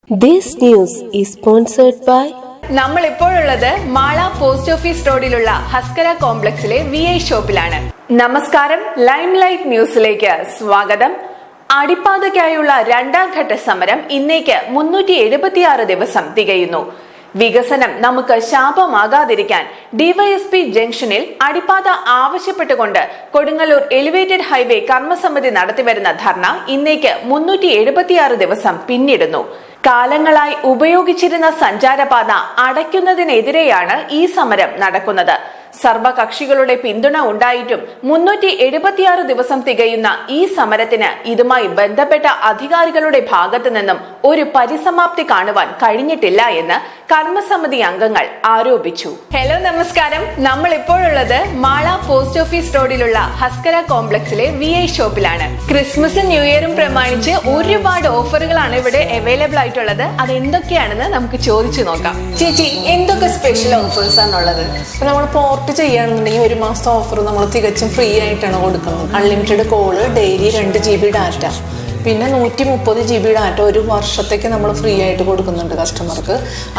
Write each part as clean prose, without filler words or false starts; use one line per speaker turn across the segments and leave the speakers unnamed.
This news is sponsored by
നമ്മൾ ഇപ്പോഴുള്ളത് Mala post office റോഡിലുള്ള ഹസ്കര കോംപ്ലക്സിലെ VI ഷോപ്പിലാണ്. നമസ്കാരം, ലൈംലൈറ്റ് ന്യൂസിലേക്ക് സ്വാഗതം. അടിപ്പാതയ്ക്കായുള്ള രണ്ടാം ഘട്ട സമരം ഇന്നേക്ക് 376 ദിവസം തികയുന്നു. വികസനം നമുക്ക് ശാപമാകാതിരിക്കാൻ ഡിവൈഎസ്പി ജംഗ്ഷനിൽ അടിപ്പാത ആവശ്യപ്പെട്ടുകൊണ്ട് കൊടുങ്ങല്ലൂർ എലിവേറ്റഡ് ഹൈവേ കർമ്മസമിതി നടത്തിവരുന്ന ധർണ ഇന്നേക്ക് 376 ദിവസം പിന്നിടുന്നു. കാലങ്ങളായി ഉപയോഗിച്ചിരുന്ന സഞ്ചാരപാത അടയ്ക്കുന്നതിനെതിരെയാണ് ഈ സമരം നടക്കുന്നത്. സർവകക്ഷികളുടെ പിന്തുണ ഉണ്ടായിട്ടും 376 ദിവസം തികയുന്ന ഈ സമരത്തിന് ഇതുമായി ബന്ധപ്പെട്ട അധികാരികളുടെ ഭാഗത്തു നിന്നും ഒരു പരിസമാപ്തി കാണുവാൻ കഴിഞ്ഞിട്ടില്ല എന്ന് കർമ്മസമിതി അംഗങ്ങൾ ആരോപിച്ചു. ഹലോ, നമസ്കാരം. നമ്മൾ ഇപ്പോഴുള്ളത് മാള പോസ്റ്റ് ഓഫീസ് റോഡിലുള്ള ഹസ്കര കോംപ്ലക്സിലെ VI ഷോപ്പിലാണ്. ക്രിസ്മസും ന്യൂ ഇയറും പ്രമാണിച്ച് ഒരുപാട് ഓഫറുകളാണ് ഇവിടെ അവൈലബിൾ ആയിട്ടുള്ളത്. അത് എന്തൊക്കെയാണെന്ന് നമുക്ക് ചോദിച്ചു നോക്കാം. ചേച്ചി, എന്തൊക്കെ സ്പെഷ്യൽ ഓഫേഴ്സ് ആണുള്ളത്?
നമ്മൾ പോർട്ട് ചെയ്യുകയാണെന്നുണ്ടെങ്കിൽ ഒരു മാസത്തെ ഓഫർ നമ്മൾ തികച്ചും ഫ്രീ ആയിട്ടാണ് കൊടുക്കുന്നത്. Unlimited call, daily 2 GB data, പിന്നെ 130 GB ഡാറ്റ ഒരു വർഷത്തേക്ക് നമ്മൾ ഫ്രീ ആയിട്ട് കൊടുക്കുന്നുണ്ട് കസ്റ്റമർക്ക്.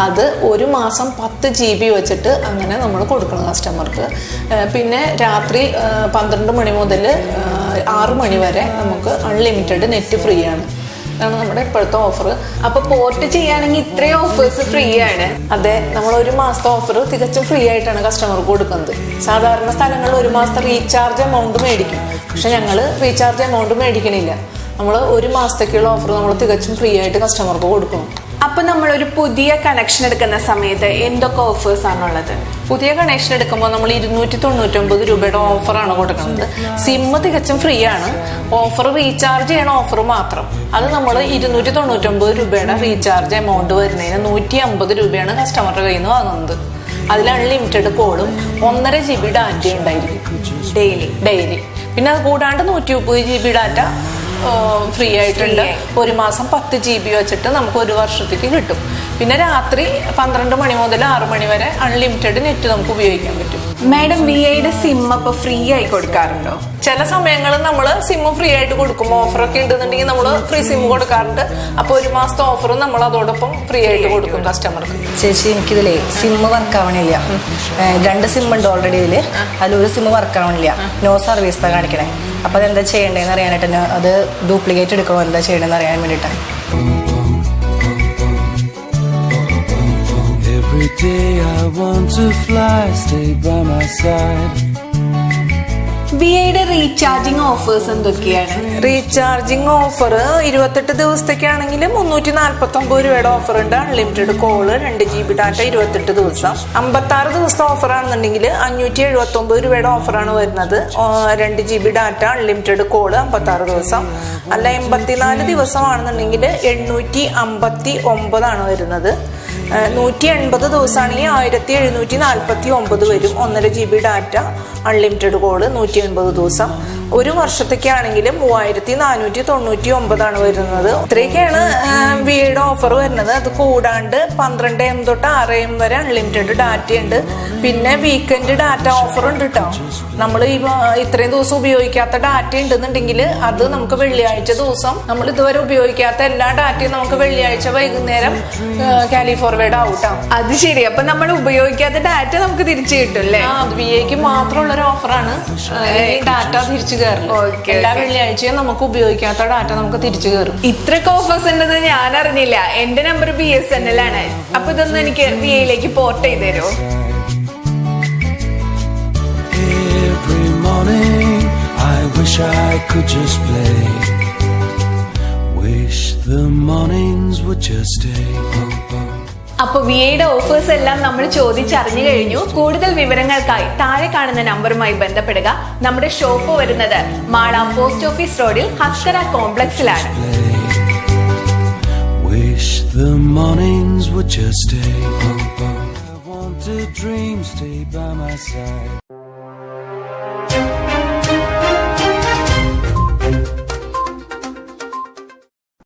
അത് ഒരു മാസം 10 GB വെച്ചിട്ട് അങ്ങനെ നമ്മൾ കൊടുക്കണം കസ്റ്റമർക്ക്. പിന്നെ രാത്രി 12 മണി മുതൽ 6 മണി വരെ നമുക്ക് അൺലിമിറ്റഡ് നെറ്റ് ഫ്രീ ആണ്. അതാണ് നമ്മുടെ ഇപ്പോഴത്തെ ഓഫർ.
അപ്പൊ പോർട്ട് ചെയ്യുകയാണെങ്കിൽ ഇത്രയും ഓഫേഴ്സ് ഫ്രീ ആണ്?
അതെ, നമ്മൾ ഒരു മാസത്തെ ഓഫർ തികച്ചും ഫ്രീ ആയിട്ടാണ് കസ്റ്റമർക്ക് കൊടുക്കുന്നത്. സാധാരണ സ്ഥലങ്ങളിൽ ഒരു മാസത്തെ റീചാർജ് എമൗണ്ട് മേടിക്കും, പക്ഷെ ഞങ്ങൾ റീചാർജ് എമൗണ്ട് മേടിക്കണില്ല. നമ്മൾ ഒരു മാസത്തേക്കുള്ള ഓഫർ നമ്മൾ തികച്ചും ഫ്രീ ആയിട്ട് കസ്റ്റമർക്ക് കൊടുക്കണം.
അപ്പൊ നമ്മൾ ഒരു പുതിയ കണക്ഷൻ എടുക്കുന്ന സമയത്ത് എന്തൊക്കെ ഓഫേഴ്സ് ആണുള്ളത്?
പുതിയ കണക്ഷൻ എടുക്കുമ്പോൾ നമ്മൾ 299 രൂപയുടെ ഓഫറാണ് കൊടുക്കുന്നത്. സിം തികച്ചും ഫ്രീ ആണ്. ഓഫർ റീചാർജ് ചെയ്യണ ഓഫർ മാത്രം. അത് നമ്മൾ 299 രൂപയുടെ റീചാർജ് എമൗണ്ട് വരുന്നതിന് 150 രൂപയാണ് കസ്റ്റമറുടെ കയ്യിൽ നിന്ന് വാങ്ങുന്നത്. അതിൽ അൺലിമിറ്റഡ് കോളും 1.5 GB ഡാറ്റ ഉണ്ടായിരിക്കും ഡെയിലി. പിന്നെ അത് കൂടാണ്ട് 130 GB ഡാറ്റ ഫ്രീ ആയിട്ടുണ്ട്. ഒരു മാസം 10 GB വെച്ചിട്ട് നമുക്ക് ഒരു വർഷത്തേക്ക് കിട്ടും. പിന്നെ രാത്രി 12 മണി മുതൽ 6 മണി വരെ അൺലിമിറ്റഡ് നെറ്റ് നമുക്ക് ഉപയോഗിക്കാൻ പറ്റും.
മാഡം, VIയുടെ സിം അപ്പൊ ഫ്രീ ആയി കൊടുക്കാറുണ്ടോ?
ചില സമയങ്ങളിൽ നമ്മൾ സിം ഫ്രീ ആയിട്ട് കൊടുക്കും. ഓഫറൊക്കെ ഉണ്ടെന്നുണ്ടെങ്കിൽ നമ്മൾ ഫ്രീ സിം കൊടുക്കാറുണ്ട്. അപ്പൊ ഒരു മാസത്തെ ഓഫറും നമ്മൾ അതോടൊപ്പം ഫ്രീ ആയിട്ട് കൊടുക്കും കസ്റ്റമർക്ക്.
ചേച്ചി, എനിക്കിതിലേ സിം വർക്ക് ആവണില്ല. 2 സിം ഉണ്ട് ഓൾറെഡി ഇതില്. അതിലൊരു സിം വർക്ക് ആവണില്ല. നോ സർവീസ് എന്നാ കാണിക്കണേ. അപ്പൊ അതെന്താ ചെയ്യേണ്ടതെന്ന് അറിയാനായിട്ട്, അത് ഡ്യൂപ്ലിക്കേറ്റ് എടുക്കണോ എന്താ ചെയ്യണമെന്ന് അറിയാൻ വേണ്ടിയിട്ടാണ്.
Every day I want to fly, stay by my side.
VIയുടെ റീചാർജിങ് ഓഫേഴ്സ് എന്തൊക്കെയാണ്?
റീചാർജിങ് ഓഫർ 28 ദിവസത്തേക്കാണെങ്കിൽ 349 രൂപയുടെ ഓഫർ ഉണ്ട്. അൺലിമിറ്റഡ് കോള്, 2 GB ഡാറ്റ 28 ദിവസം. 56 ദിവസത്തെ ഓഫർ ആണെന്നുണ്ടെങ്കിൽ 579 രൂപയുടെ ഓഫറാണ് വരുന്നത്. 2 GB ഡാറ്റ, അൺലിമിറ്റഡ് കോള്, 56 ദിവസം. അല്ല, 84 ദിവസമാണെന്നുണ്ടെങ്കിൽ 859 ആണ് വരുന്നത്. 180 ദിവസമാണെങ്കിൽ 1749 വരും. 1.5 GB ഡാറ്റ, അൺലിമിറ്റഡ് കോള്, 180 ദിവസം. ഒരു വർഷത്തേക്കാണെങ്കിൽ 3499 ആണ് വരുന്നത്. ഇത്രയൊക്കെയാണ് VIയുടെ ഓഫർ വരുന്നത്. അത് കൂടാണ്ട് 12 AM തൊട്ട് 6 AM വരെ അൺലിമിറ്റഡ് ഡാറ്റ ഉണ്ട്. പിന്നെ വീക്കെൻഡ് ഡാറ്റ ഓഫർ ഉണ്ട് കേട്ടോ. നമ്മൾ ഇത്രയും ദിവസം ഉപയോഗിക്കാത്ത ഡാറ്റ ഉണ്ടെന്നുണ്ടെങ്കിൽ അത് നമുക്ക് വെള്ളിയാഴ്ച ദിവസം, നമ്മൾ ഇതുവരെ ഉപയോഗിക്കാത്ത എല്ലാ ഡാറ്റയും നമുക്ക് വെള്ളിയാഴ്ച വൈകുന്നേരം കാലി ഫോർവേഡ് ആവൂട്ടാം.
അത് ശരി. അപ്പൊ നമ്മൾ ഉപയോഗിക്കാത്ത ഡാറ്റ നമുക്ക് തിരിച്ചു കിട്ടും അല്ലേ?
അത് VIക്ക് മാത്രമുള്ളൊരു ഓഫറാണ്. ഡാറ്റ തിരിച്ചു കയറും. എല്ലാ വെള്ളിയാഴ്ചയും നമുക്ക് ഉപയോഗിക്കാത്ത ഡാറ്റ നമുക്ക് തിരിച്ചു കയറും.
ഇത്രയൊക്കെ ഓഫേഴ്സ് ഉണ്ടെന്ന് ഞാൻ അറിഞ്ഞില്ല. എന്റെ നമ്പർ BSNL ആണ്. അപ്പൊ ഇതൊന്നും എനിക്ക് VIയിലേക്ക് പോർട്ട് ചെയ്ത് തരുമോ?
Every morning I wish I could just play. Wish the mornings would just stay.
അപ്പൊ VIയുടെ ഓഫേഴ്സ് എല്ലാം നമ്മൾ ചോദിച്ചറിഞ്ഞു കഴിഞ്ഞു. കൂടുതൽ വിവരങ്ങൾക്കായി താഴെ കാണുന്ന നമ്പറുമായി ബന്ധപ്പെടുക. നമ്മുടെ ഷോപ്പ് വരുന്നത് മാള പോസ്റ്റ് ഓഫീസ് റോഡിൽ ഹസ്കര കോംപ്ലക്സിലാണ്.
Wish the mornings would just stay. I want a dream, stay by my side.